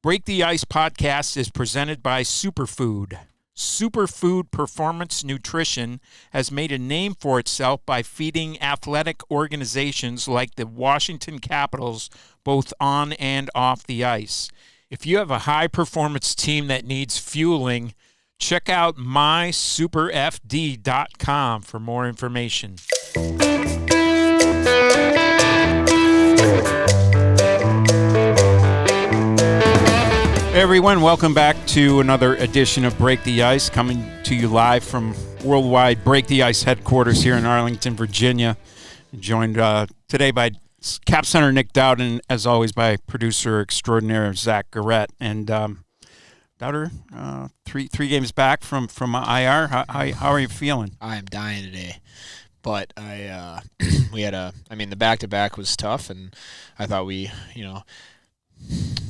Break the Ice podcast is presented by Superfood. Superfood Performance Nutrition has made a name for itself by feeding athletic organizations like the Washington Capitals both on and off the ice. If you have a high-performance team that needs fueling, check out mysuperfd.com for more information. Hey everyone, welcome back to another edition of Break the Ice, coming to you live from worldwide Break the Ice headquarters here in Arlington, Virginia. Joined today by Center Nic Dowd, and as always by producer extraordinaire Zach Garrett. And Dowder, three games back from IR. How are you feeling? I am dying today, but the back-to-back was tough, and I thought we,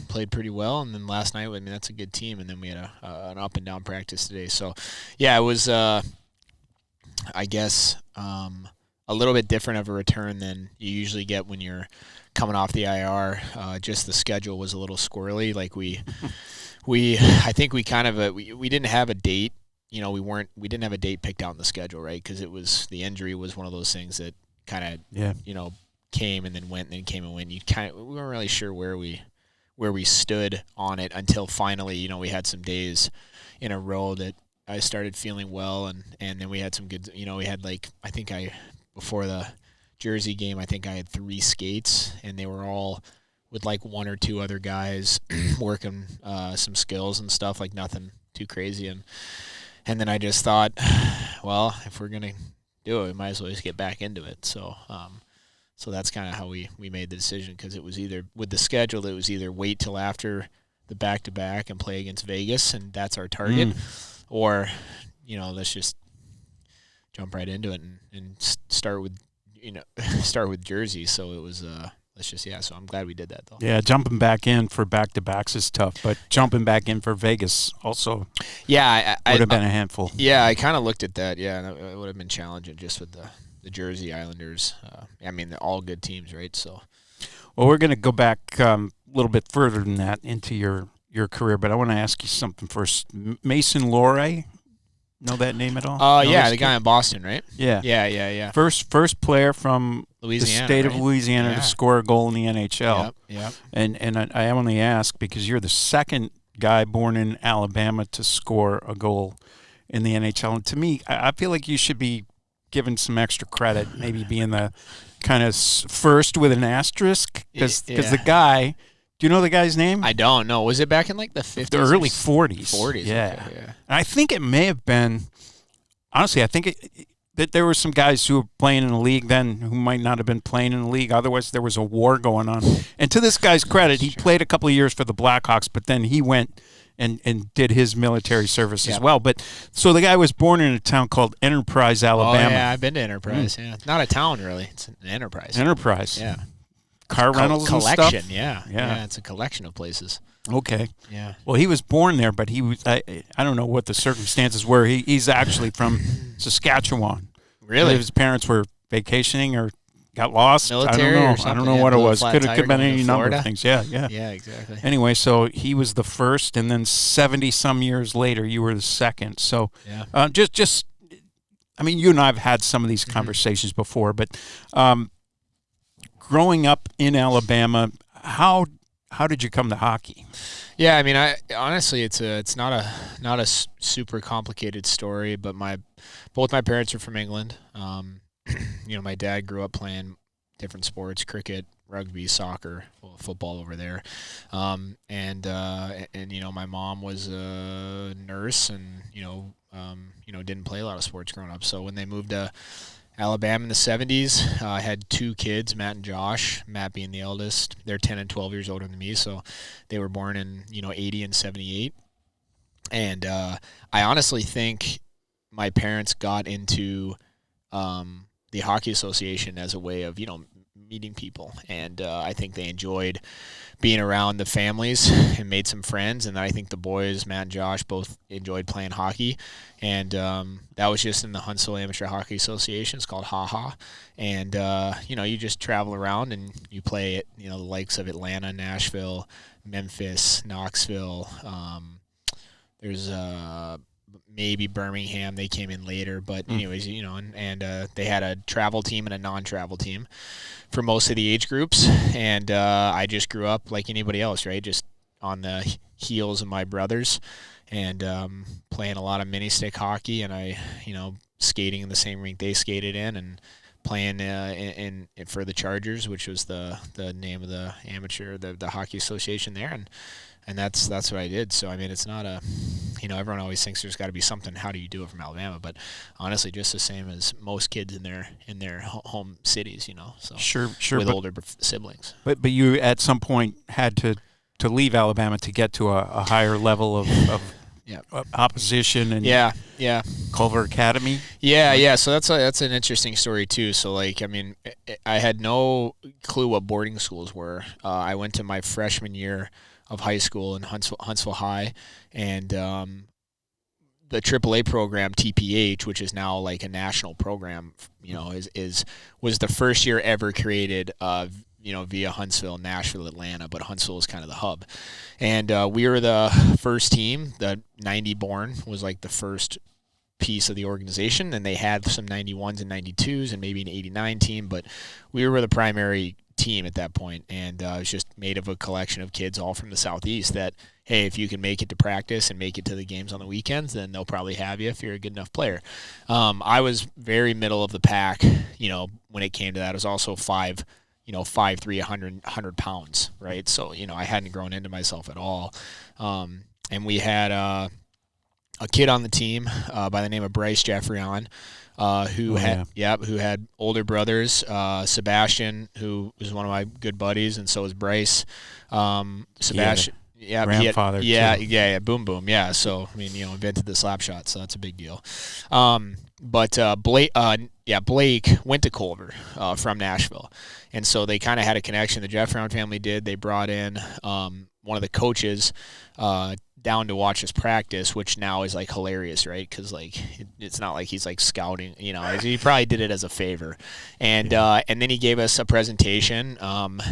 played pretty well, and then last night, that's a good team, and then we had an up and down practice today. So, yeah, it was, a little bit different of a return than you usually get when you're coming off the IR. Just the schedule was a little squirrely. Like I think we kind of we didn't have a date. We didn't have a date picked out in the schedule, right? Because the injury was one of those things that kind of came and then went, and then came and went. We weren't really sure where we stood on it until finally, we had some days in a row that I started feeling well, and then we had some good, we had before the Jersey game, I think I had 3 skates, and they were all with one or two other guys working some skills and stuff, nothing too crazy. And then I just thought, well, if we're going to do it, we might as well just get back into it. So that's kind of how we made the decision, because it was either, with the schedule, it was either wait till after the back-to-back and play against Vegas, and that's our target, or, let's just jump right into it and start with Jersey. So it was, so I'm glad we did that, though. Yeah, jumping back in for back-to-backs is tough, but jumping back in for Vegas also would have been a handful. Yeah, I kind of looked at that, it would have been challenging just with the Jersey Islanders. They're all good teams, right? So, well, we're going to go back a little bit further than that into your career, but I want to ask you something first. Mason Lohrei, know that name at all? The guy in Boston, right? Yeah. First player from Louisiana, the state of Louisiana to score a goal in the NHL. Yep. And I only ask because you're the second guy born in Alabama to score a goal in the NHL. And to me, I feel like you should be given some extra credit, maybe being the kind of first with an asterisk, because the guy, do you know the guy's name? I don't know. Was it back in the 50s? The early 40s. 40s, yeah. Okay, yeah. And I think it may have been, honestly, that there were some guys who were playing in the league then who might not have been playing in the league. Otherwise, there was a war going on. And to this guy's credit, he played a couple of years for the Blackhawks, but then he went and did his military service as well. But so the guy was born in a town called Enterprise, Alabama. Oh, yeah, I've been to Enterprise. Yeah, not a town really; it's an enterprise. Yeah, car rentals collection. And stuff? Yeah, it's a collection of places. Okay. Yeah. Well, he was born there, but he was I don't know what the circumstances were. He's actually from Saskatchewan. Really? His parents were vacationing or got lost. Military I don't know. or something. I don't know what it was. Could have been any number Florida. of things. Yeah, exactly. Anyway, so he was the first, and then 70-some years later, you were the second. So you and I have had some of these conversations before, but growing up in Alabama, how did you come to hockey? Yeah, I honestly, it's not a super complicated story, but both my parents are from England. My dad grew up playing different sports, cricket, rugby, soccer, football over there. And my mom was a nurse and, didn't play a lot of sports growing up. So when they moved to Alabama in the 70s, I had 2 kids, Matt and Josh, Matt being the eldest. They're 10 and 12 years older than me, so they were born in, 80 and 78. And I honestly think my parents got into the Hockey Association as a way of, meeting people. And I think they enjoyed being around the families and made some friends. And I think the boys, Matt and Josh, both enjoyed playing hockey. And that was just in the Huntsville Amateur Hockey Association. It's called HaHa. And, you just travel around and you play at, the likes of Atlanta, Nashville, Memphis, Knoxville. There's maybe Birmingham. They came in later, but anyways, and they had a travel team and a non-travel team for most of the age groups. And I just grew up like anybody else, right? Just on the heels of my brothers, and playing a lot of mini stick hockey, and I, skating in the same rink they skated in, and playing in for the Chargers, which was the name of the amateur, the hockey association there, and that's what I did. So I mean, it's not a, everyone always thinks there's got to be something. How do you do it from Alabama? But honestly, just the same as most kids in their home cities, So sure, with older siblings. But you at some point had to leave Alabama to get to a higher level of opposition and Culver Academy. Yeah. So that's an interesting story too. So like, I mean, I had no clue what boarding schools were. I went to my freshman year of high school in Huntsville High, and the AAA program TPH, which is now like a national program, was the first year ever created via Huntsville, Nashville, Atlanta, but Huntsville is kind of the hub. And we were the first team. The 90 born was like the first piece of the organization, and they had some 91s and 92s and maybe an 89 team, but we were the primary team at that point, and it was just made of a collection of kids all from the Southeast that, hey, if you can make it to practice and make it to the games on the weekends, then they'll probably have you if you're a good enough player. I was very middle of the pack, when it came to that. I was also 5'3", 100 pounds, right? So, I hadn't grown into myself at all. And we had a kid on the team by the name of Bryce Jeffrion, who had older brothers, Sebastian, who was one of my good buddies, and so was Bryce. Sebastian, grandfather. Boom boom, yeah. So I mean, invented the slap shot, so that's a big deal. But Blake went to Culver from Nashville, and so they kind of had a connection. The Jeffrion family did. They brought in one of the coaches down to watch us practice, which now is like hilarious, right? Because like it's not like he's like scouting, he probably did it as a favor, and then he gave us a presentation, and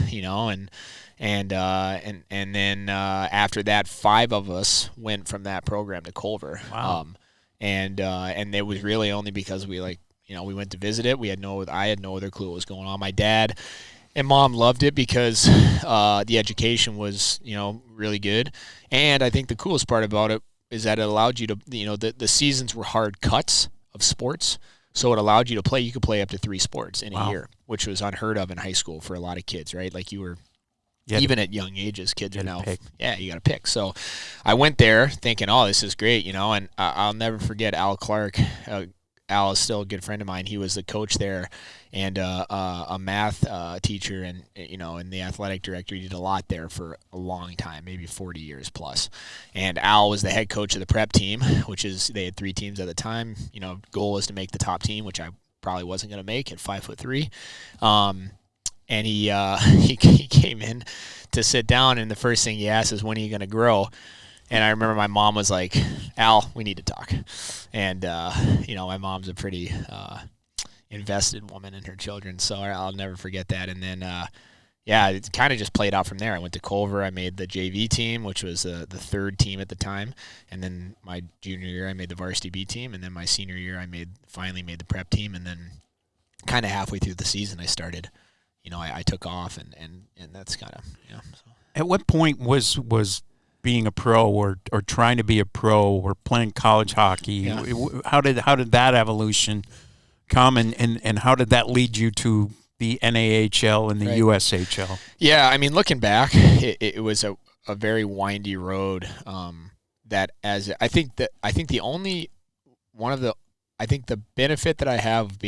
then after that, 5 of us went from that program to Culver. Wow. And it was really only because we we went to visit it. I had no other clue what was going on. My dad and mom loved it because the education was, really good. And I think the coolest part about it is that it allowed you to, the seasons were hard cuts of sports. So it allowed you to play. You could play up to 3 sports in a year, which was unheard of in high school for a lot of kids, right? Like even at young ages, kids are now, you got to pick. So I went there thinking, oh, this is great, and I'll never forget Al Clark. Al is still a good friend of mine. He was the coach there and a math teacher and the athletic director. He did a lot there for a long time, maybe 40 years plus. And Al was the head coach of the prep team, which is they had 3 teams at the time. Goal was to make the top team, which I probably wasn't going to make at 5'3". And he came in to sit down, and the first thing he asked is, when are you going to grow? And I remember my mom was like, Al, we need to talk. And, my mom's a pretty invested woman in her children, so I'll never forget that. And then, it kind of just played out from there. I went to Culver. I made the JV team, which was the 3rd team at the time. And then my junior year, I made the varsity B team. And then my senior year, I finally made the prep team. And then kind of halfway through the season, I started, I took off, and that's kind of, So. At what point was being a pro or trying to be a pro or playing college hockey? Yeah. How did that evolution come, and how did that lead you to the NAHL and the USHL? Yeah, I mean, looking back, it was a very windy road. I think the benefit that I have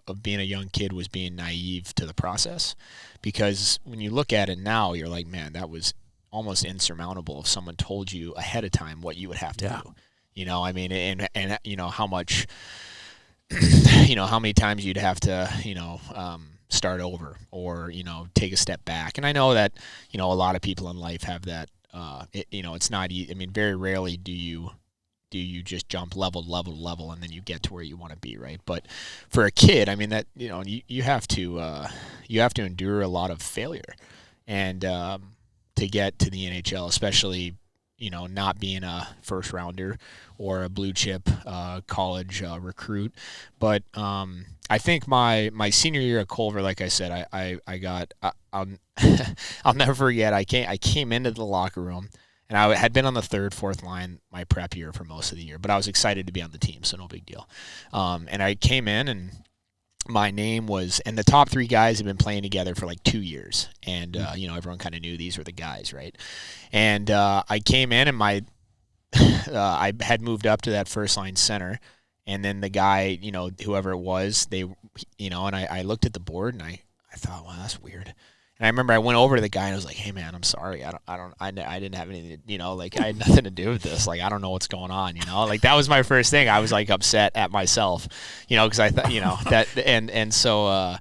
of being a young kid was being naive to the process, because when you look at it now, you're like, man, that was almost insurmountable if someone told you ahead of time what you would have to do. I mean, and how much, how many times you'd have to, start over or, take a step back. And I know that, a lot of people in life have that, it's not easy. I mean, very rarely do you just jump level, and then you get to where you want to be, right? But for a kid, I mean, that, you have to endure a lot of failure. And, to get to the NHL, especially, not being a first rounder or a blue chip college recruit. But I think my senior year at Culver, like I said, I got I'll never forget. I came into the locker room, and I had been on the third, fourth line my prep year for most of the year, but I was excited to be on the team, so no big deal. And I came in, and my name was, and the top three guys had been playing together for like 2 years, and everyone kind of knew these were the guys, right? And I came in, and I had moved up to that first line center, and then the guy, whoever it was, and I looked at the board, and I thought, well, that's weird. And I remember I went over to the guy and I was like, "Hey man, I'm sorry. I didn't have anything, I had nothing to do with this. Like, I don't know what's going on, Like, that was my first thing. I was like upset at myself, because I thought, that, and so,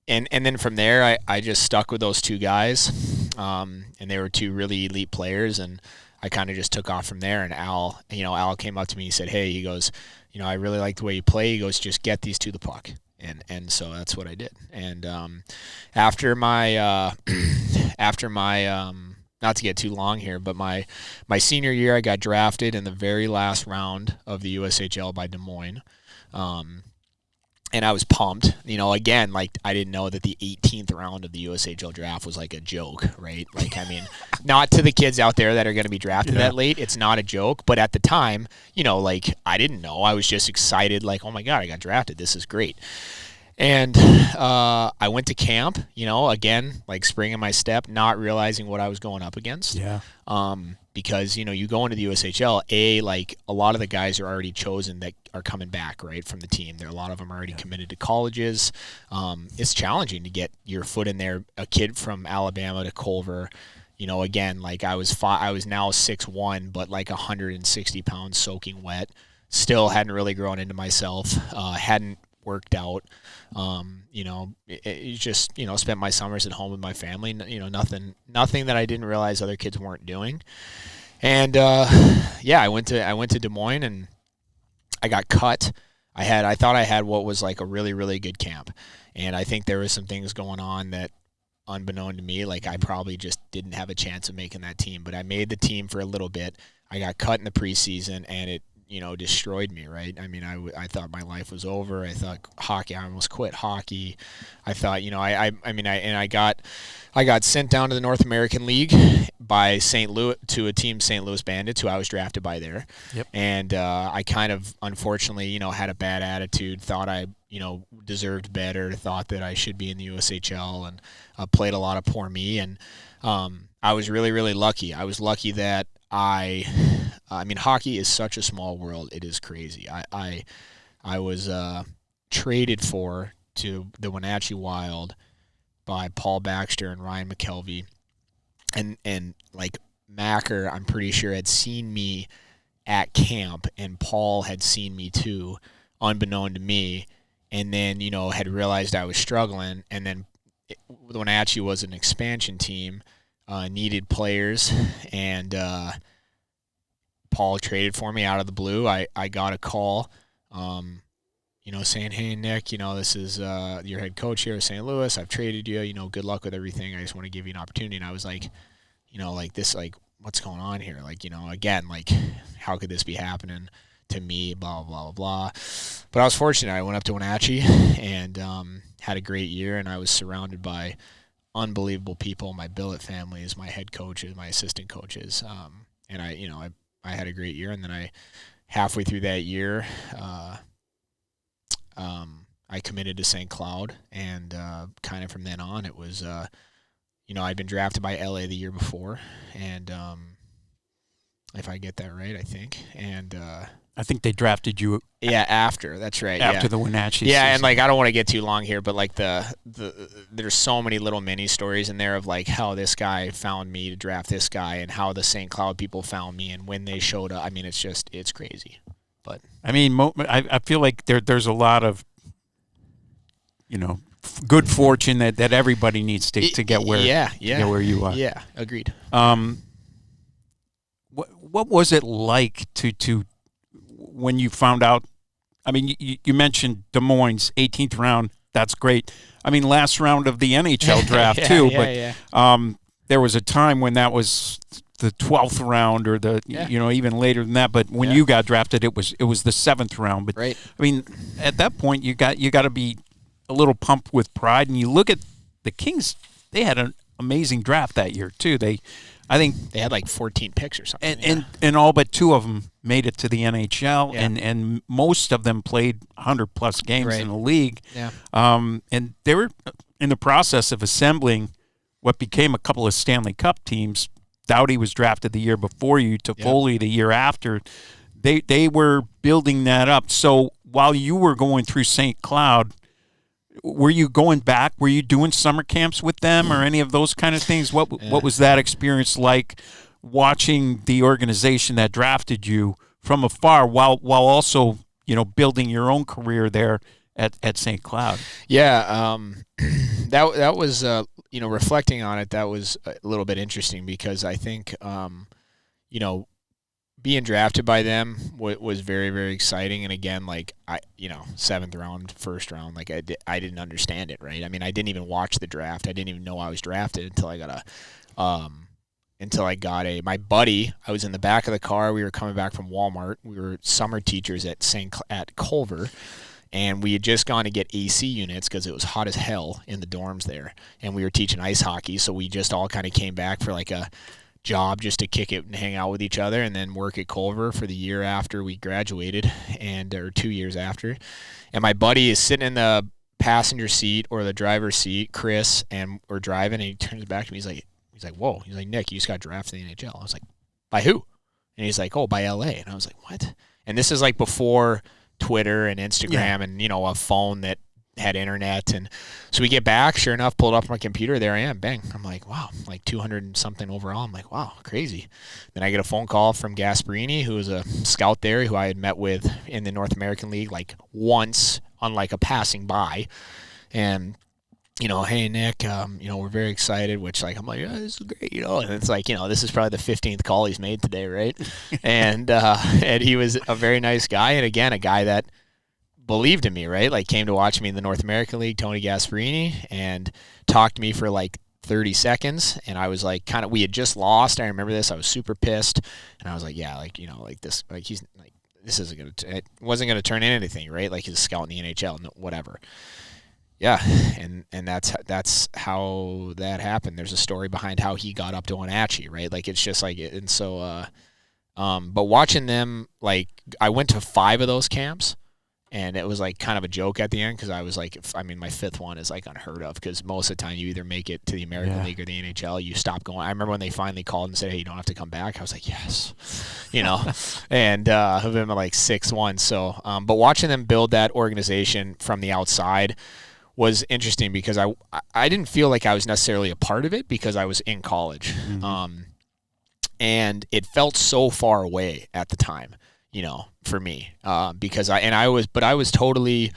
and then from there, I just stuck with those two guys, and they were two really elite players, and I kind of just took off from there. And Al came up to me, he said, "Hey," he goes, "I really like the way you play." He goes, "Just get these to the puck." And so that's what I did. And after my not to get too long here, but my senior year, I got drafted in the very last round of the USHL by Des Moines. And I was pumped, again, like, I didn't know that the 18th round of the USHL draft was like a joke, right? Like, I mean, not to the kids out there that are going to be drafted that late. It's not a joke. But at the time, like, I didn't know. I was just excited, like, oh my God, I got drafted. This is great. And I went to camp, again, like spring in my step, not realizing what I was going up against. Yeah. Because, you go into the USHL, like, a lot of the guys are already chosen that are coming back, right, from the team. A lot of them are already committed to colleges. It's challenging to get your foot in there. A kid from Alabama to Culver, again, like, I was now 6'1", but like 160 pounds soaking wet. Still hadn't really grown into myself. Hadn't worked out. It just, spent my summers at home with my family. Nothing that I didn't realize other kids weren't doing. And I went to Des Moines, and I got cut. I thought I had what was like a really, really good camp, and I think there was some things going on that, unbeknown to me, like, I probably just didn't have a chance of making that team. But I made the team for a little bit. I got cut in the preseason, and it destroyed me, right? I mean, I thought my life was over. I thought hockey, I almost quit hockey. I thought, I got sent down to the North American League by St. Louis, to a team, St. Louis Bandits, who I was drafted by there. Yep. And I kind of, unfortunately, had a bad attitude, thought I, deserved better, thought that I should be in the USHL, and played a lot of poor me. And I was really, really lucky. I was lucky that hockey is such a small world. It is crazy. I was traded to the Wenatchee Wild by Paul Baxter and Ryan McKelvey, and like, Macker, I'm pretty sure, had seen me at camp, and Paul had seen me too, unbeknown to me, and then had realized I was struggling, and then Wenatchee was an expansion team, needed players, and Paul traded for me out of the blue. I got a call, saying, "Hey, Nick, this is your head coach here at St. Louis. I've traded you. Good luck with everything. I just want to give you an opportunity." And I was like, what's going on here? Like, again, like, how could this be happening to me? Blah, blah, blah, blah. But I was fortunate. I went up to Wenatchee and had a great year, and I was surrounded by unbelievable people. My billet families, my head coaches, my assistant coaches, and I had a great year. And then halfway through that year, I committed to St. Cloud, and kind of from then on, it was, I'd been drafted by LA the year before, and if I get that right, I think, and I think they drafted you. Yeah, after. That's right. After the Wenatchee Yeah, season. And like, I don't want to get too long here, but like there's so many little mini stories in there of like how this guy found me to draft this guy, and how the St. Cloud people found me, and when they showed up. I mean, it's crazy. But I mean, I feel like there's a lot of, good fortune that everybody needs to get where get where you are. Yeah, agreed. What was it like to when you found out? I mean, you mentioned Des Moines 18th round. That's great. I mean, last round of the NHL draft too. there was a time when that was the 12th round or even later than that. But when you got drafted, it was the 7th round. But right. I mean, at that point, you got to be a little pumped with pride. And you look at the Kings; they had an amazing draft that year too. I think they had like 14 picks or something, and all but 2 of them made it to the NHL, and most of them played 100+ games in the league. Yeah. And they were in the process of assembling what became a couple of Stanley Cup teams. Dowdy was drafted the year before you, Toffoli the year after. They were building that up. So while you were going through St. Cloud, were you going back? Were you doing summer camps with them or any of those kind of things? What was that experience like, watching the organization that drafted you from afar while also building your own career there at St. Cloud? Yeah, that was reflecting on it, that was a little bit interesting because I think being drafted by them was very, very exciting. And again, like 7th round, 1st round, like I didn't understand it, right? I mean, I didn't even watch the draft. I didn't even know I was drafted until I got my buddy. I was in the back of the car. We were coming back from Walmart. We were summer teachers at Culver. And we had just gone to get AC units because it was hot as hell in the dorms there. And we were teaching ice hockey, so we just all kind of came back for like a job just to kick it and hang out with each other and then work at Culver for the year after we graduated, or 2 years after. And my buddy is sitting in the passenger seat or the driver's seat, Chris, and we're driving, and he turns back to me. He's like, whoa. He's like, Nick, you just got drafted in the NHL. I was like, by who? And he's like, oh, by LA. And I was like, what? And this is like before Twitter and Instagram and, a phone that had internet. And so we get back, sure enough, pulled up my computer. There I am. Bang. I'm like, wow, like 200 and something overall. I'm like, wow, crazy. Then I get a phone call from Gasparini, who was a scout there, who I had met with in the North American League like once on like a passing by. And, hey, Nick, we're very excited, which like, I'm like, yeah, this is great, and it's like, this is probably the 15th call he's made today. Right. and he was a very nice guy. And again, a guy that believed in me, right? Like came to watch me in the North American League, Tony Gasparini, and talked to me for like 30 seconds. And I was like, we had just lost. I remember this. I was super pissed. And I was like, yeah, like, like this, like he's like, this isn't going to, it wasn't going to turn in anything, right? Like he's a scout in the NHL, whatever. Yeah. And that's how that happened. There's a story behind how he got up to Wenatchee, right? Like it's just like, and so, but watching them, like I went to 5 of those camps. And it was like kind of a joke at the end because I was like, my 5th one is like unheard of because most of the time you either make it to the American League or the NHL, you stop going. I remember when they finally called and said, hey, you don't have to come back. I was like, yes, and I've been like 6-1. So, but watching them build that organization from the outside was interesting because I didn't feel like I was necessarily a part of it because I was in college. Mm-hmm. And it felt so far away at the time. For me, because I was totally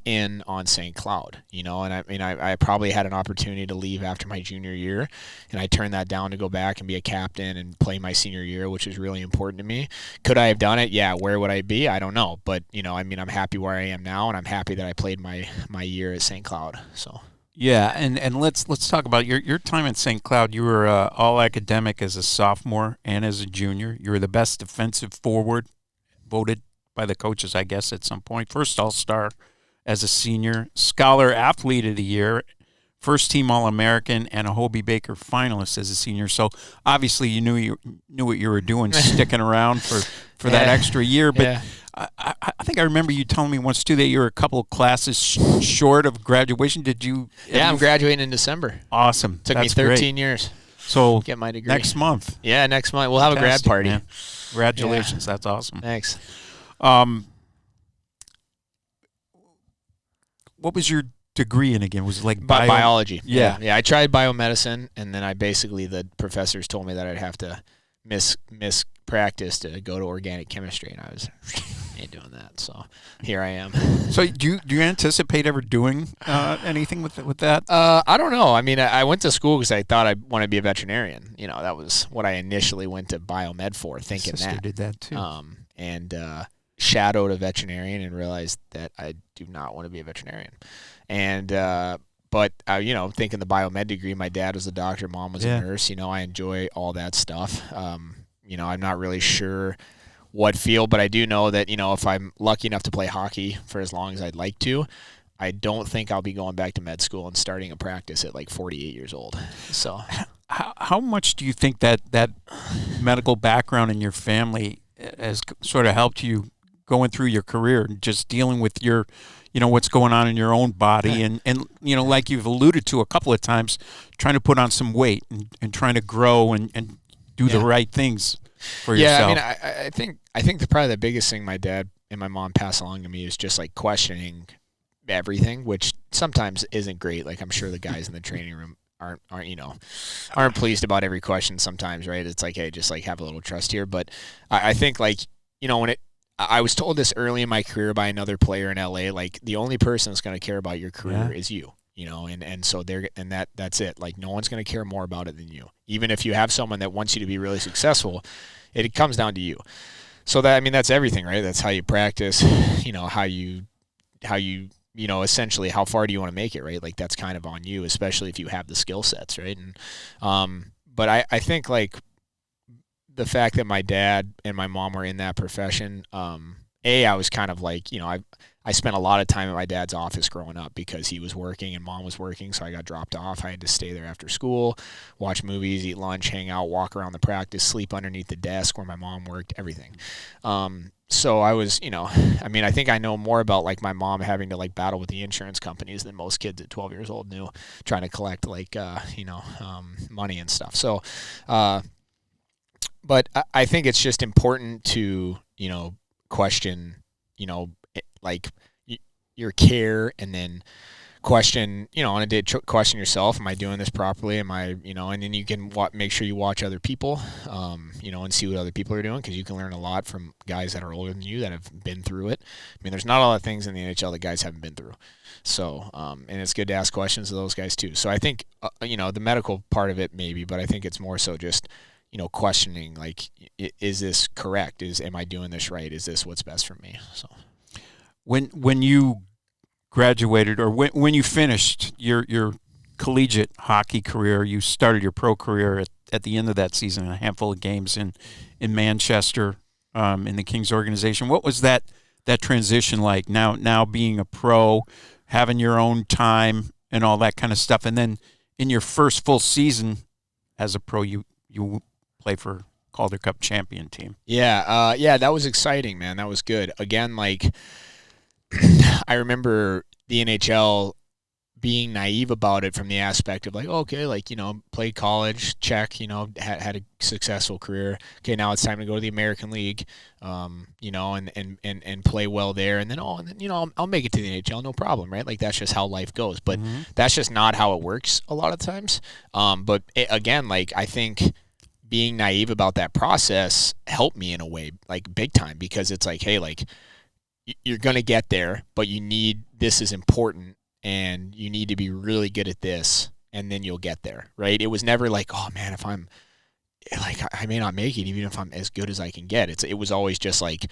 in on St. Cloud, and I probably had an opportunity to leave after my junior year, and I turned that down to go back and be a captain and play my senior year, which was really important to me. Could I have done it? Yeah. Where would I be? I don't know, but I'm happy where I am now, and I'm happy that I played my year at St. Cloud. So. Yeah, and let's talk about your time at St. Cloud. You were all academic as a sophomore and as a junior. You were the best defensive forward, voted by the coaches, I guess, at some point. First All-Star as a senior, Scholar Athlete of the Year, first team All-American, and a Hobey Baker finalist as a senior. So obviously you knew what you were doing, sticking around for that extra year. But I think I remember you telling me once too that you were a couple of classes short of graduation. Did you? Yeah, I'm graduating in December. Awesome. Took me 13 years. So get my degree next month. Yeah, next month we'll have a grad party. Man. Congratulations, that's awesome. Thanks. What was your degree in again? Was it like biology? Yeah. I tried biomedicine, and then the professors told me that I'd have to miss practice to go to organic chemistry, and I was ain't doing that. So here I am. So do you anticipate ever doing anything with that? I don't know. I mean, I went to school because I thought I wanted to be a veterinarian. That was what I initially went to biomed for, thinking My sister did that too. And shadowed a veterinarian and realized that I do not want to be a veterinarian. And but thinking the biomed degree, my dad was a doctor, mom was a nurse. I enjoy all that stuff. I'm not really sure what field, but I do know that, if I'm lucky enough to play hockey for as long as I'd like to, I don't think I'll be going back to med school and starting a practice at like 48 years old. So how much do you think that medical background in your family has sort of helped you going through your career and just dealing with your, what's going on in your own body and like you've alluded to a couple of times, trying to put on some weight and trying to grow and do the right things for yourself? I think probably the biggest thing my dad and my mom pass along to me is just like questioning everything, which sometimes isn't great. Like I'm sure the guys in the training room aren't pleased about every question sometimes, right? It's like, hey, just like have a little trust here. But I think like, I was told this early in my career by another player in LA, like the only person that's going to care about your career is you. And so that's it. Like no one's going to care more about it than you. Even if you have someone that wants you to be really successful, it comes down to you. So that's everything, right? That's how you practice, how you essentially how far do you want to make it, right? Like that's kind of on you, especially if you have the skill sets, right? And but I think like the fact that my dad and my mom were in that profession, I was kind of like, I spent a lot of time at my dad's office growing up because he was working and mom was working, so I got dropped off. I had to stay there after school, watch movies, eat lunch, hang out, walk around the practice, sleep underneath the desk where my mom worked, everything. So I was, I think I know more about like my mom having to like battle with the insurance companies than most kids at 12 years old knew, trying to collect like, money and stuff. So, but I think it's just important to, question, like your care, and then question, on a day, question yourself, am I doing this properly? Am I, and then you can make sure you watch other people, and see what other people are doing, because you can learn a lot from guys that are older than you that have been through it. I mean, there's not a lot of things in the NHL that guys haven't been through. So, and it's good to ask questions of those guys too. So I think, the medical part of it maybe, but I think it's more so just, questioning, like, is this correct? Am I doing this right? Is this what's best for me? So when you graduated, or when you finished your collegiate hockey career, you started your pro career at the end of that season, a handful of games in Manchester, in the Kings organization. What was that transition like? Now being a pro, having your own time and all that kind of stuff, and then in your first full season as a pro, you play for Calder Cup champion team. Yeah, that was exciting, man. That was good. Again, like I remember the NHL being naive about it from the aspect of like, okay, like, played college, check, had a successful career. Okay, now it's time to go to the American League, and play well there. And then, I'll make it to the NHL, no problem, right? Like that's just how life goes. But that's just not how it works a lot of times. But again, like I think being naive about that process helped me in a way, like big time, because it's like, hey, like you're going to get there, but this is important, and you need to be really good at this, and then you'll get there, right? It was never like, oh man, if I'm like, I may not make it even if I'm as good as I can get. It was always just like,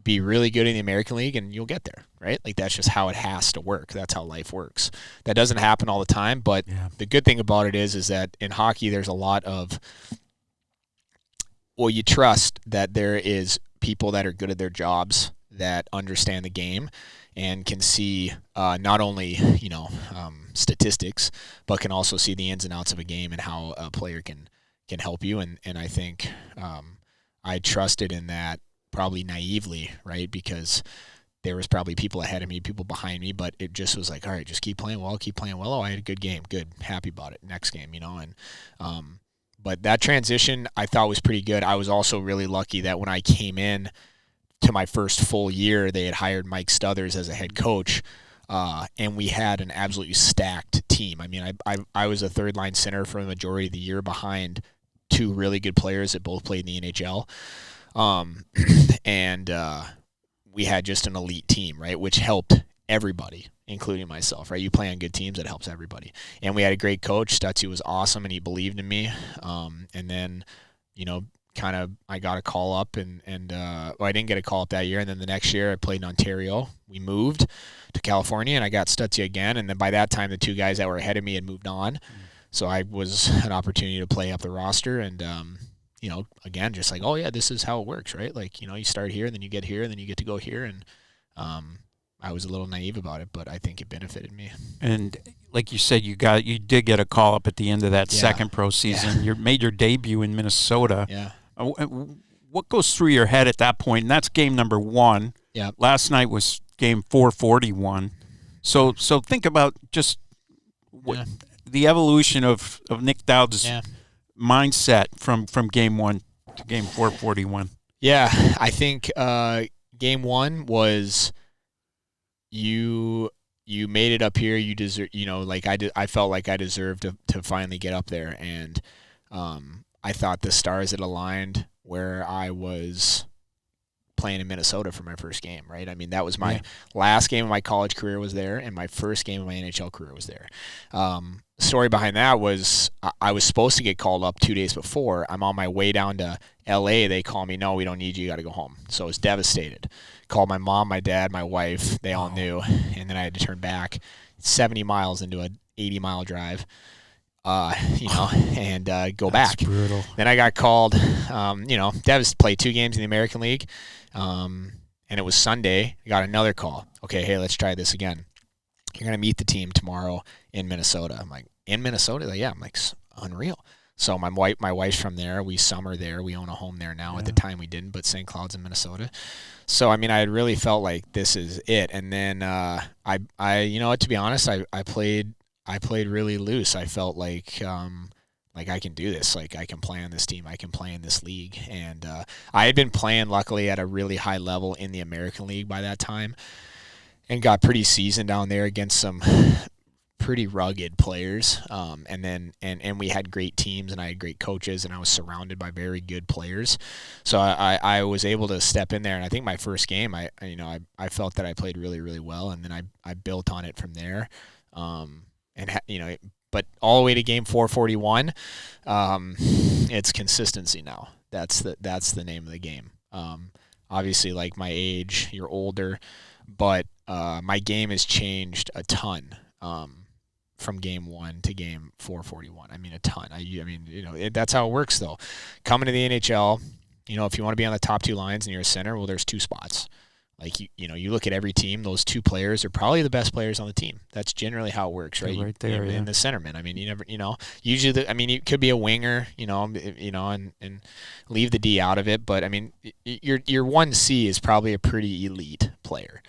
be really good in the American League and you'll get there, right? Like that's just how it has to work. That's how life works. That doesn't happen all the time, but the good thing about it is that in hockey there's a lot of, you trust that there is people that are good at their jobs, that understand the game, and can see not only statistics, but can also see the ins and outs of a game and how a player can help you. And I think I trusted in that probably naively, right? Because there was probably people ahead of me, people behind me, but it just was like, all right, just keep playing well, keep playing well. Oh, I had a good game, good, happy about it. Next game, and but that transition I thought was pretty good. I was also really lucky that when I came in to my first full year, they had hired Mike Stothers as a head coach, and we had an absolutely stacked team. I mean, I was a third-line center for the majority of the year behind two really good players that both played in the NHL, and we had just an elite team, right, which helped everybody, including myself, right? You play on good teams, that helps everybody. And we had a great coach. Stutzy was awesome, and he believed in me. And then, I got a call up and well, I didn't get a call up that year, and then the next year I played in Ontario. We moved to California, and I got Stutzy again, and then by that time the two guys that were ahead of me had moved on, so I was an opportunity to play up the roster, and again, just like, oh yeah, this is how it works, right? Like, you start here, and then you get here, and then you get to go here, and I was a little naive about it, but I think it benefited me. And like you said, you did get a call up at the end of that second pro season. You made your debut in Minnesota. Yeah. What goes through your head at that point? And that's game number 1. Yeah. Last night was game 441. So think about just the evolution of Nic Dowd's mindset from game 1 to game 441. Yeah, I think game 1 was you made it up here. You deserve, I felt like I deserved to finally get up there, and I thought the stars had aligned where I was playing in Minnesota for my first game, right? I mean, that was my last game of my college career was there, and my first game of my NHL career was there. The story behind that was I was supposed to get called up 2 days before. I'm on my way down to L.A. They call me, no, we don't need you. You got to go home. So I was devastated. Called my mom, my dad, my wife. They all knew. And then I had to turn back 70 miles into an 80-mile drive, and go back. That's brutal. Then I got called, played 2 games in the American League, and it was Sunday. I got another call. Okay, hey, let's try this again. You're going to meet the team tomorrow in Minnesota. I'm like, in Minnesota? Like, yeah. I'm like, unreal. So my wife's from there. We summer there. We own a home there now. Yeah. At the time we didn't, but St. Cloud's in Minnesota. So, I mean, I had really felt like this is it. And then to be honest, I played really loose. I felt like I can do this. Like, I can play on this team. I can play in this league. And I had been playing, luckily, at a really high level in the American League by that time, and got pretty seasoned down there against some pretty rugged players. And we had great teams, and I had great coaches, and I was surrounded by very good players. So I was able to step in there, and I think my first game, I felt that I played really, really well, and then I built on it from there. But all the way to game 441, it's consistency now. That's the name of the game. Obviously, like my age, you're older, but my game has changed a ton from game 1 to game 441. I mean, a ton. That's how it works, though. Coming to the NHL, if you want to be on the top 2 lines and you're a center, well, there's 2 spots. Like, you look at every team, those 2 players are probably the best players on the team. That's generally how it works, right? Right there, in the centerman. I mean, you never, usually, it could be a winger, and leave the D out of it. But, I mean, your 1C is probably a pretty elite player.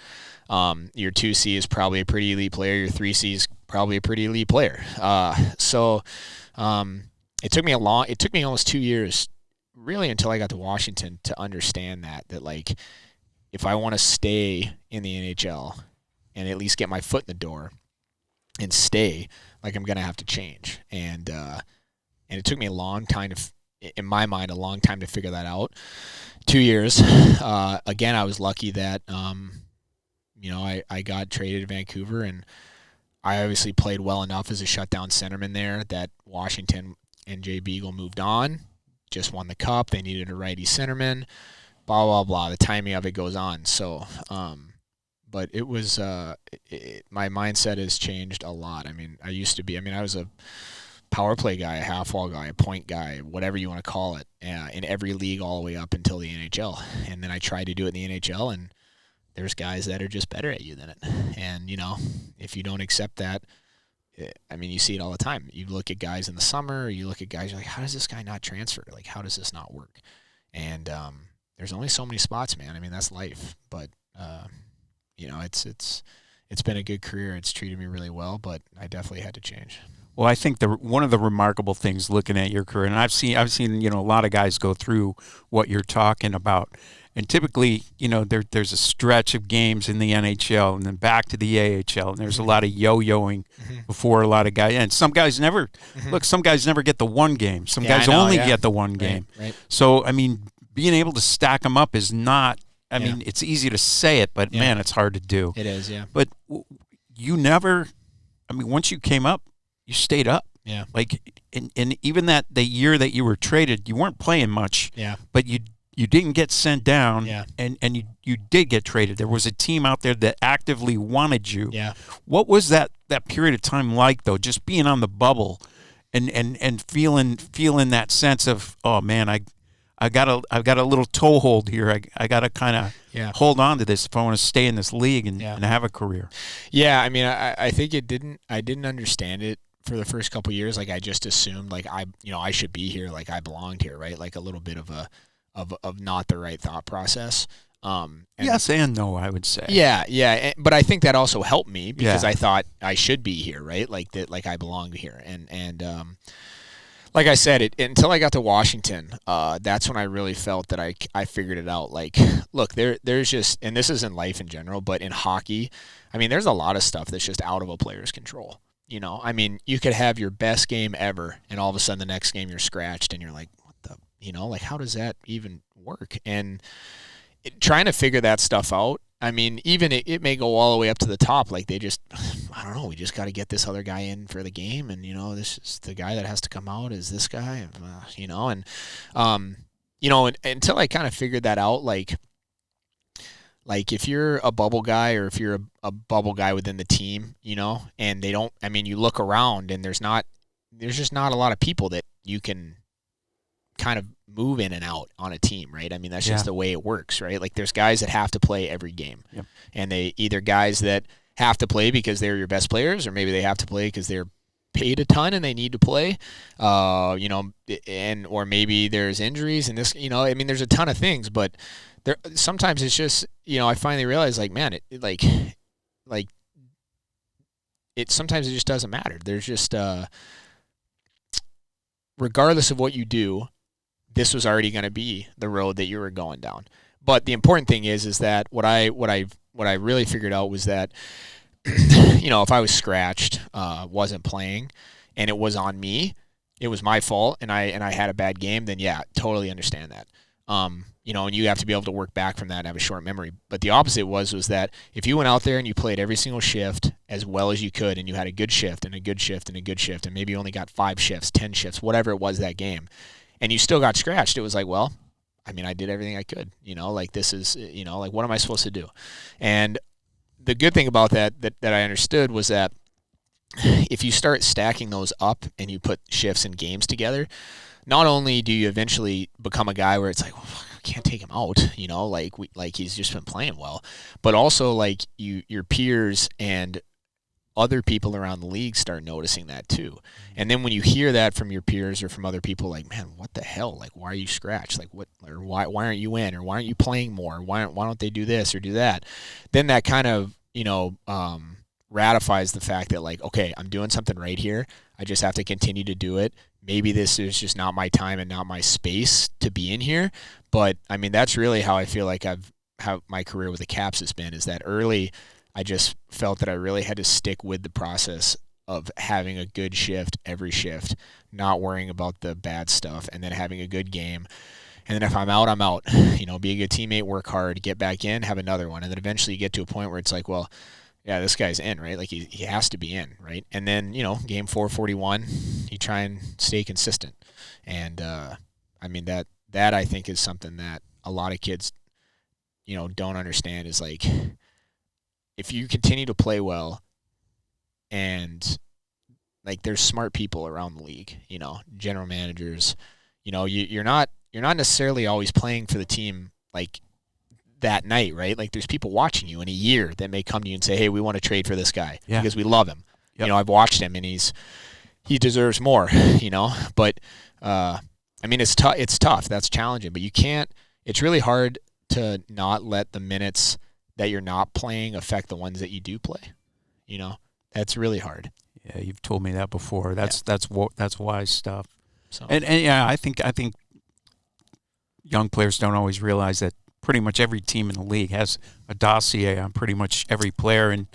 Your 2C is probably a pretty elite player. Your 3C is probably a pretty elite player. It took me almost 2 years, really, until I got to Washington to understand that like, if I want to stay in the NHL and at least get my foot in the door and stay, like, I'm going to have to change. And it took me a long time in my mind, a long time to figure that out. 2 years. Again, I was lucky that, I got traded to Vancouver, and I obviously played well enough as a shutdown centerman there that Washington and Jay Beagle moved on, just won the cup. They needed a righty centerman. Blah, blah, blah. The timing of it goes on. So, but it was, my mindset has changed a lot. I mean, I was a power play guy, a half wall guy, a point guy, whatever you want to call it, in every league all the way up until the NHL. And then I tried to do it in the NHL, and there's guys that are just better at you than it. And, if you don't accept that, you see it all the time. You look at guys in the summer, you look at guys, you're like, how does this guy not transfer? Like, how does this not work? And, there's only so many spots, man. I mean, that's life. But, it's been a good career. It's treated me really well, but I definitely had to change. Well, I think one of the remarkable things looking at your career, and I've seen a lot of guys go through what you're talking about, and typically, there's a stretch of games in the NHL and then back to the AHL, and there's a lot of yo-yoing before a lot of guys, and some guys never some guys never get the one game. Some guys only get the one game. Right. So, being able to stack them up is not. It's easy to say it, but man, it's hard to do. It is, yeah. But you never. Once you came up, you stayed up. Yeah. Like, and even the year that you were traded, you weren't playing much. Yeah. But you didn't get sent down. Yeah. And you did get traded. There was a team out there that actively wanted you. Yeah. What was that period of time like, though? Just being on the bubble, and feeling that sense of, oh man, I've got a little toehold here. I got to kind of hold on to this if I want to stay in this league and have a career. Yeah, I mean, I think I didn't understand it for the first couple of years. Like, I just assumed like I should be here, like I belonged here, right? Like a little bit of not the right thought process. Yes and no, I would say. Yeah, but I think that also helped me because I thought I should be here, right? Like that, like I belong here, and like I said, until I got to Washington, that's when I really felt that I figured it out. Like, look, there's just, and this is in life in general, but in hockey, I mean, there's a lot of stuff that's just out of a player's control. You know, I mean, you could have your best game ever, and all of a sudden the next game you're scratched, and you're like, what the, like how does that even work? And trying to figure that stuff out, I mean, even it may go all the way up to the top. Like, they just, I don't know, we just got to get this other guy in for the game. And, this is the guy that has to come out is this guy, and until I kind of figured that out, like if you're a bubble guy or if you're a bubble guy within the team, and they don't, I mean, you look around and there's just not a lot of people that you can kind of move in and out on a team, right? I mean, that's just the way it works, right? Like, there's guys that have to play every game. Yep. And they either guys that have to play because they're your best players, or maybe they have to play because they're paid a ton and they need to play, or maybe there's injuries and this, I mean, there's a ton of things, but there sometimes it's just, I finally realized, like, man, it sometimes it just doesn't matter. There's just regardless of what you do, this was already going to be the road that you were going down. But the important thing is that what I really figured out was that, if I was scratched, wasn't playing, and it was on me, it was my fault, and I had a bad game, then totally understand that. And you have to be able to work back from that and have a short memory. But the opposite was that if you went out there and you played every single shift as well as you could, and you had a good shift and a good shift and a good shift, and maybe you only got 5 shifts, 10 shifts, whatever it was that game, and you still got scratched, it was like, well, I mean, I did everything I could, like, this is, like, what am I supposed to do? And the good thing about that I understood was that if you start stacking those up and you put shifts and games together, not only do you eventually become a guy where it's like, well, I can't take him out, like he's just been playing well, but also, like, your peers and other people around the league start noticing that too. And then when you hear that from your peers or from other people, like, man, what the hell? Like, why are you scratched? Like, what, or why aren't you in? Or why aren't you playing more? Why don't they do this or do that? Then that kind of, ratifies the fact that, like, okay, I'm doing something right here. I just have to continue to do it. Maybe this is just not my time and not my space to be in here. But I mean, that's really how I feel like how my career with the Caps has been, is that early I just felt that I really had to stick with the process of having a good shift every shift, not worrying about the bad stuff, and then having a good game. And then if I'm out, I'm out. Be a good teammate, work hard, get back in, have another one. And then eventually you get to a point where it's like, well, yeah, this guy's in, right? Like, he has to be in, right? And then, game 441, you try and stay consistent. And, I mean, that I think is something that a lot of kids, don't understand, is like, if you continue to play well, and, like, there's smart people around the league, general managers, you're not necessarily always playing for the team, like, that night, right? Like, there's people watching you in a year that may come to you and say, hey, we want to trade for this guy because we love him. Yep. I've watched him and he deserves more, but, I mean, it's tough. That's challenging, but it's really hard to not let the minutes that you're not playing affect the ones that you do play. That's really hard. Yeah. You've told me that before. That's wise stuff. So. And I think young players don't always realize that pretty much every team in the league has a dossier on pretty much every player in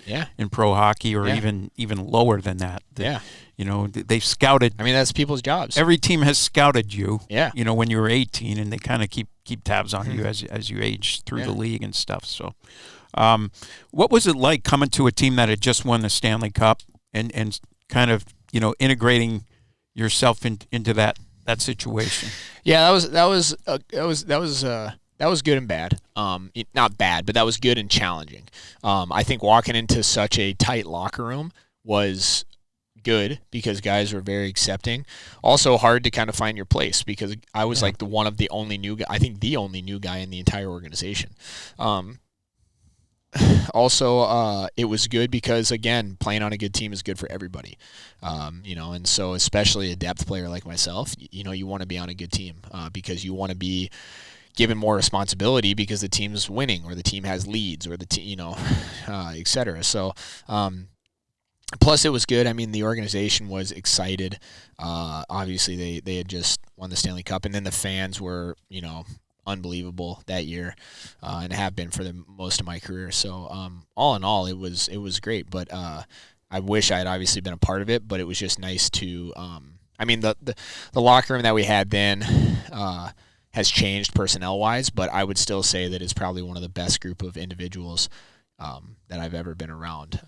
pro hockey, or even lower than that. They've scouted. I mean, that's people's jobs. Every team has scouted you. Yeah. When you were 18, and they kind of keep tabs on you as you age through the league and stuff. So, what was it like coming to a team that had just won the Stanley Cup and kind of integrating yourself into that situation? Yeah, that was good and bad. Not bad, but that was good and challenging. I think walking into such a tight locker room was good because guys were very accepting. Also hard to kind of find your place because I was like the only new guy, I think the only new guy in the entire organization. Also, it was good because, again, playing on a good team is good for everybody. And so especially a depth player like myself, you want to be on a good team because you want to be given more responsibility because the team's winning or the team has leads or the team, et cetera. So, plus it was good. I mean, the organization was excited. Obviously, they had just won the Stanley Cup, and then the fans were, unbelievable that year, and have been for the most of my career. So, all in all, it was great. But I wish I had obviously been a part of it. But it was just nice to. The locker room that we had then has changed personnel-wise, but I would still say that it's probably one of the best group of individuals that I've ever been around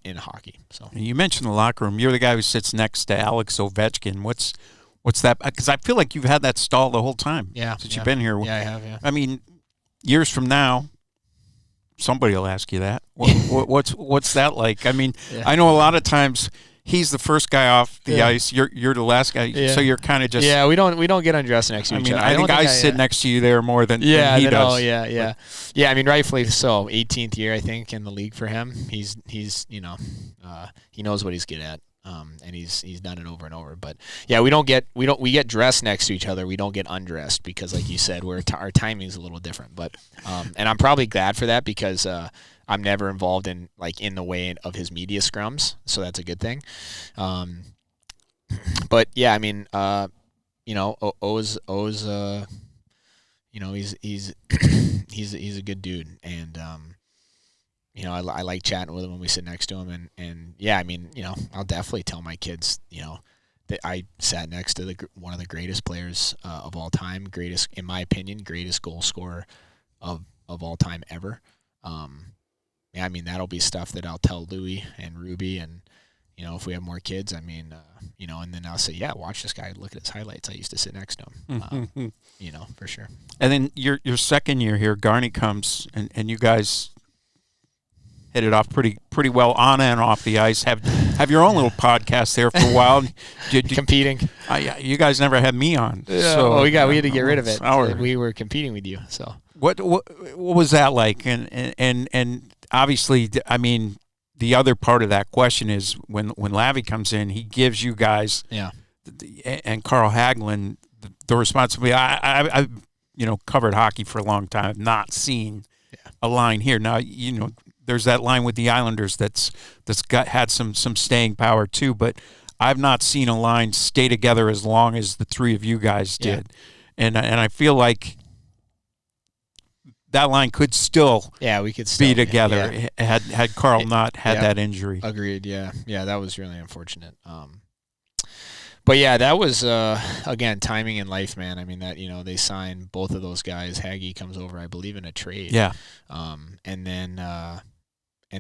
in hockey. So you mentioned the locker room. You're the guy who sits next to Alex Ovechkin. What's that? Because I feel like you've had that stall the whole time. Since you've been here. Yeah, I have. Yeah. I mean, years from now, somebody will ask you that. What's that like? I mean, I know a lot of times he's the first guy off the ice. You're the last guy. So you're kind of just. Yeah, we don't get undressed next to each other. I think I sit next to you there more than he does. Oh, yeah. Yeah, I mean, rightfully so. 18th year, I think, in the league for him. He's he knows what he's good at. And he's done it over and over. But yeah, we get dressed next to each other. We don't get undressed because, like you said, our timing is a little different. But and I'm probably glad for that because I'm never involved in the way of his media scrums, so that's a good thing. But yeah, I mean, O's he's a good dude, and I like chatting with him when we sit next to him, and yeah, I mean, I'll definitely tell my kids, that I sat next to one of the greatest players of all time, greatest, in my opinion, greatest goal scorer of all time ever. Yeah, I mean, that'll be stuff that I'll tell Louie and Ruby, and if we have more kids, I mean, and then I'll say, yeah, watch this guy, look at his highlights. I used to sit next to him, for sure. And then your second year here, Garney comes, and you guys hit it off pretty well on and off the ice. Have your own little podcast there for a while. Competing. You guys never had me on. Yeah. So we had to get rid of it. We were competing with you. So what was that like? And obviously, I mean, the other part of that question is when Lavi comes in, he gives you guys and Carl Hagelin the responsibility. I've covered hockey for a long time. I've not seen a line here. Now, there's that line with the Islanders that's had some staying power too, but I've not seen a line stay together as long as the three of you guys did. And I feel like that line could still we could still be together had Carl not had that injury. Agreed. Yeah, that was really unfortunate. But yeah, that was again timing in life, man. I mean that they signed both of those guys. Haggy comes over, I believe, in a trade. Yeah. And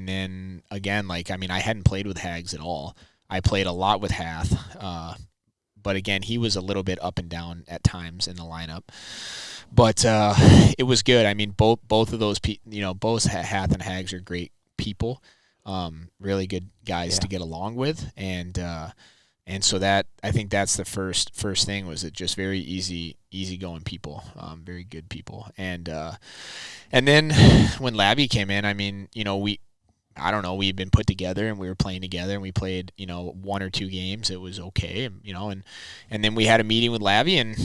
then again, I hadn't played with Hags at all. I played a lot with Hath, but again, he was a little bit up and down at times in the lineup. But it was good. I mean, both of those, both Hath and Hags are great people, really good guys to get along with, and so that I think that's the first thing was it just very easygoing people, very good people, and then when Labby came in, I mean, we'd been put together and we were playing together and we played, one or two games. It was okay, and then we had a meeting with Labby and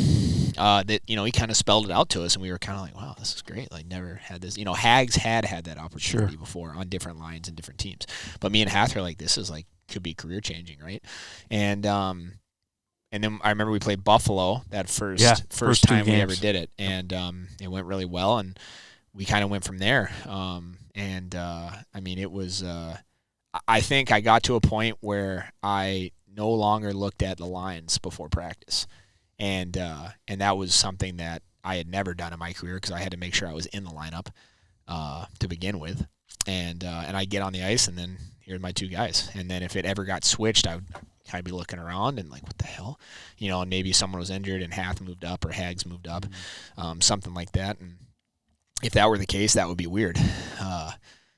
that he kind of spelled it out to us and we were kind of like, wow, this is great. Never had this. Hags had that opportunity before on different lines and different teams, but me and Hath were like, this is could be career changing, right? And then I remember we played Buffalo that first time we ever did it, and it went really well, and we kind of went from there. I mean, it was. I think I got to a point where I no longer looked at the lines before practice, and that was something that I had never done in my career because I had to make sure I was in the lineup to begin with, and I get on the ice and then here's my two guys, and then if it ever got switched, I would kind of be looking around and like, what the hell? You know, and maybe someone was injured and Hath moved up or Hags moved up, something like that. And if that were the case, that would be weird.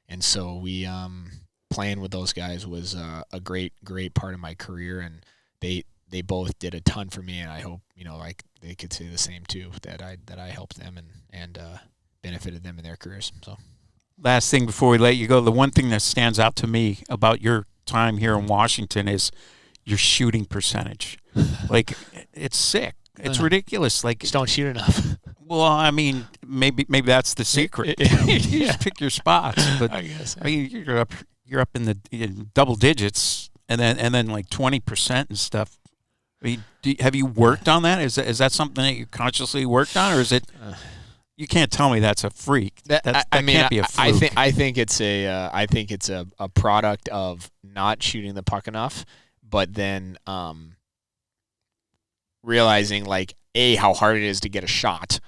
And so we playing with those guys was a great part of my career, and they both did a ton for me, and I hope, you know, like they could say the same too, that I helped them and benefited them in their careers. So last thing before we let you go, the one thing that stands out to me about your time here in Washington is your shooting percentage. Like, it's sick. It's ridiculous. Like, just don't shoot enough. Well, I mean, maybe that's the secret. You just pick your spots. But I guess. I mean, you're up in the double digits, and then like 20% and stuff. I mean, have you worked on that? Is that something that you consciously worked on, or is it? You can't tell me that's a freak. That can't be a fluke. I think it's a product of not shooting the puck enough, but then realizing like how hard it is to get a shot,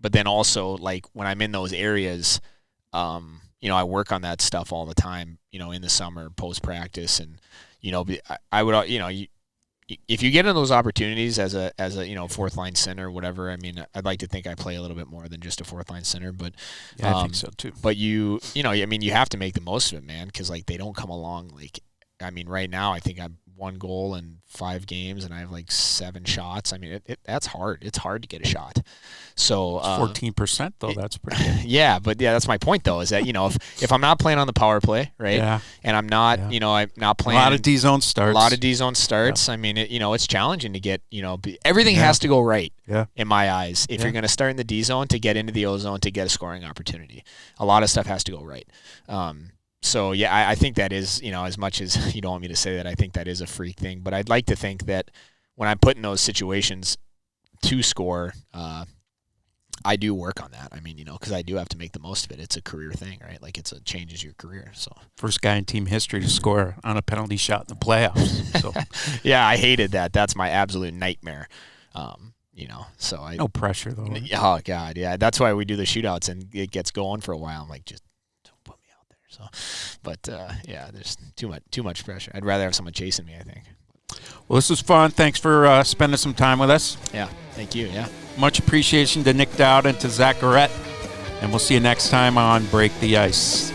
but then also like when I'm in those areas, you know, I work on that stuff all the time. You know, in the summer, post practice, and you know, I would, you know, if you get in those opportunities as a you know, fourth line center, whatever. I mean, I'd like to think I play a little bit more than just a fourth line center, but yeah, I think so too. But you know, I mean, you have to make the most of it, man, because like they don't come along. Like, I mean, right now I think I'm 1 goal in 5 games, and I have like 7 shots. I mean, that's hard. It's hard to get a shot. So 14% though, that's pretty good. Yeah, but yeah, that's my point though, is that, you know, if I'm not playing on the power play, right? Yeah. And I'm not, you know, I'm not playing a lot of D zone starts. Yeah. I mean, you know, it's challenging to get, you know, everything has to go right. Yeah. In my eyes, if you're going to start in the D zone to get into the O zone to get a scoring opportunity, a lot of stuff has to go right. So, yeah, I think that is, you know, as much as you don't want me to say that, I think that is a freak thing. But I'd like to think that when I'm put in those situations to score, I do work on that. I mean, you know, because I do have to make the most of it. It's a career thing, right? Like, it changes your career. So first guy in team history to score on a penalty shot in the playoffs. So yeah, I hated that. That's my absolute nightmare. You know, so no pressure though. Right? Oh God, yeah. That's why we do the shootouts, and it gets going for a while. I'm like, just put me out there. So, but yeah, there's too much pressure. I'd rather have someone chasing me, I think. Well, this was fun. Thanks for spending some time with us. Yeah, thank you. Yeah, much appreciation to Nic Dowd and to Zach Garrett, and we'll see you next time on Break the Ice.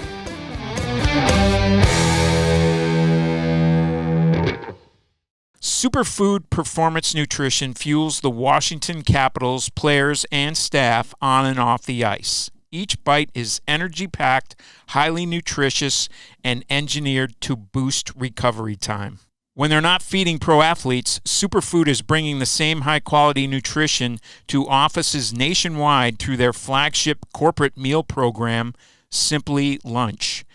Superfood Performance Nutrition fuels the Washington Capitals players and staff on and off the ice. Each bite is energy-packed, highly nutritious, and engineered to boost recovery time. When they're not feeding pro athletes, Superfood is bringing the same high-quality nutrition to offices nationwide through their flagship corporate meal program, Simply Lunch.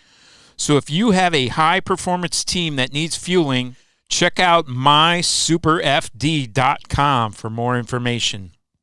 So if you have a high-performance team that needs fueling, check out mysuperfd.com for more information.